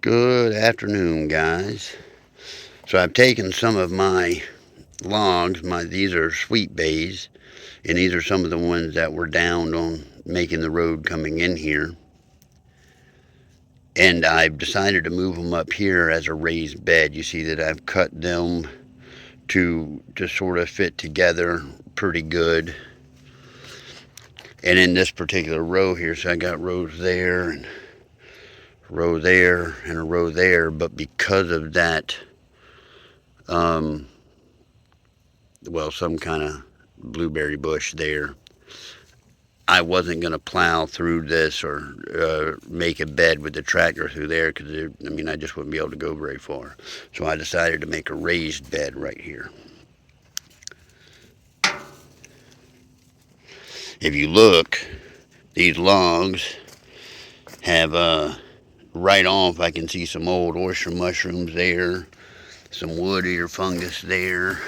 Good afternoon, guys. So I've taken some of my logs, these are sweet bays, and these are some of the ones that were downed on making the road coming in here. And I've decided to move them up here as a raised bed. You see that I've cut them to sort of fit together pretty good. And in this particular row here, so I got rows there and a row there and a row there, but because of that some kind of blueberry bush there. I wasn't going to plow through this or make a bed with the tractor through there because, I just wouldn't be able to go very far. So I decided to make a raised bed right here. If you look, these logs have right off, I can see some old oyster mushrooms there, some wood eater fungus there,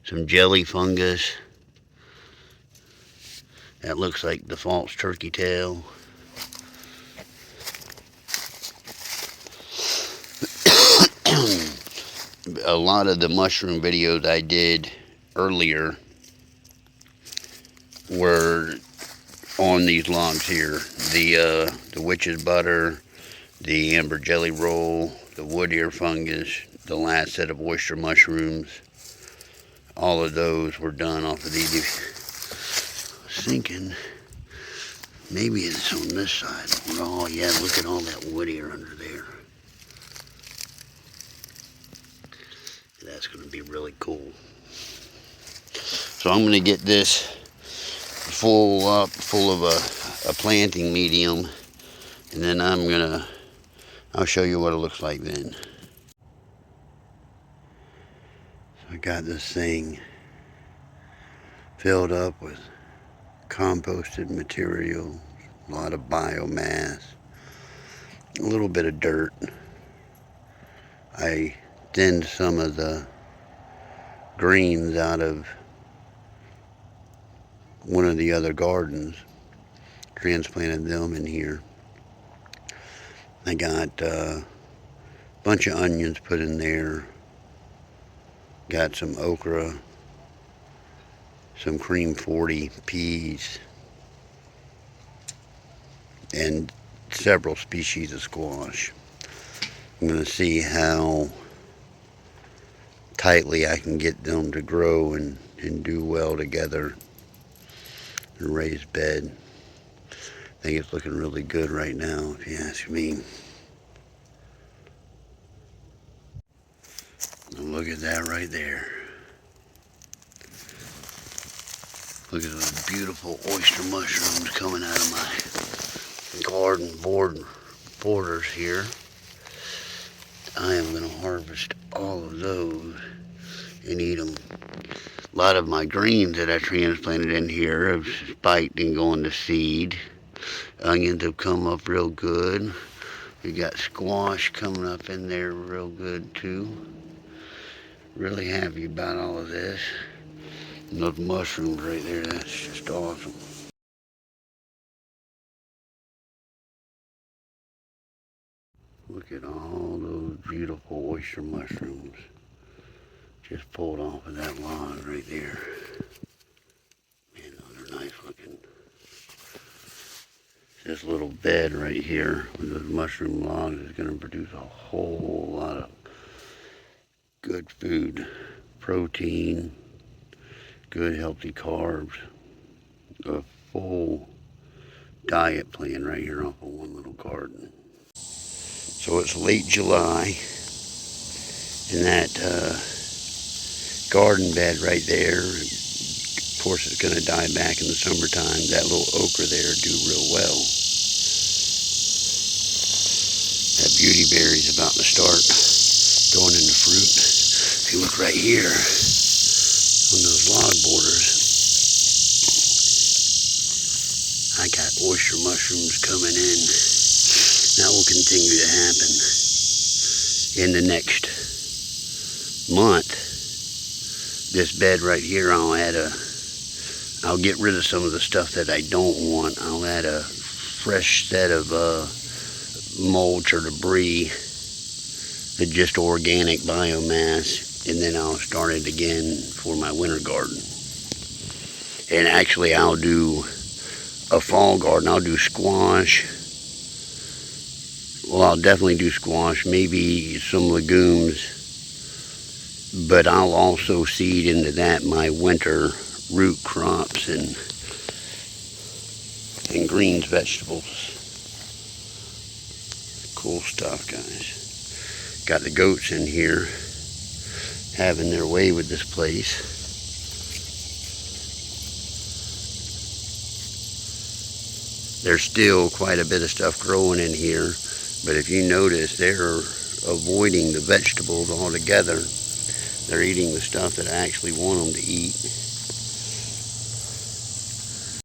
some jelly fungus. That looks like the false turkey tail. A lot of the mushroom videos I did earlier were on these logs here. The witch's butter, the amber jelly roll, the wood ear fungus, the last set of oyster mushrooms. All of those were done off of these. I was thinking maybe it's on this side. Oh yeah, look at all that wood ear under there. That's going to be really cool. So I'm going to get this full of a planting medium, and then I'll show you what it looks like then. So I got this thing filled up with composted material, a lot of biomass, a little bit of dirt. I thinned some of the greens out of one of the other gardens, transplanted them in here. I got a bunch of onions put in there, got some okra, some cream 40 peas, and several species of squash. I'm going to see how tightly I can get them to grow and do well together in a raised bed. I think it's looking really good right now, if you ask me. And look at that right there. Look at those beautiful oyster mushrooms coming out of my garden borders here. I am going to harvest all of those and eat them. A lot of my greens that I transplanted in here have spiked and gone to seed. Onions have come up real good. We got squash coming up in there real good too. Really happy about all of this. And those mushrooms right there, that's just awesome. Look at all those beautiful oyster mushrooms just pulled off of that log right there. Man, those are nice looking. This little bed right here with those mushroom logs is going to produce a whole lot of good food, protein, good healthy carbs, a full diet plan right here off of one little garden. So it's late July, and that garden bed right there, of course it's going to die back in the summertime. That little okra there do real well. That beauty berry's about to start going into fruit. If you look right here on those log borders, I got oyster mushrooms coming in. That will continue to happen. In the next month, this bed right here, I'll get rid of some of the stuff that I don't want. I'll add a fresh set of mulch or debris, just organic biomass, and then I'll start it again for my winter garden. And actually I'll do a fall garden. I'll do squash. Well, I'll definitely do squash, maybe some legumes, but I'll also seed into that my winter root crops and greens vegetables. Cool stuff, guys. Got the goats in here having their way with this place. There's still quite a bit of stuff growing in here, but if you notice, they're avoiding the vegetables altogether. They're eating the stuff that I actually want them to eat.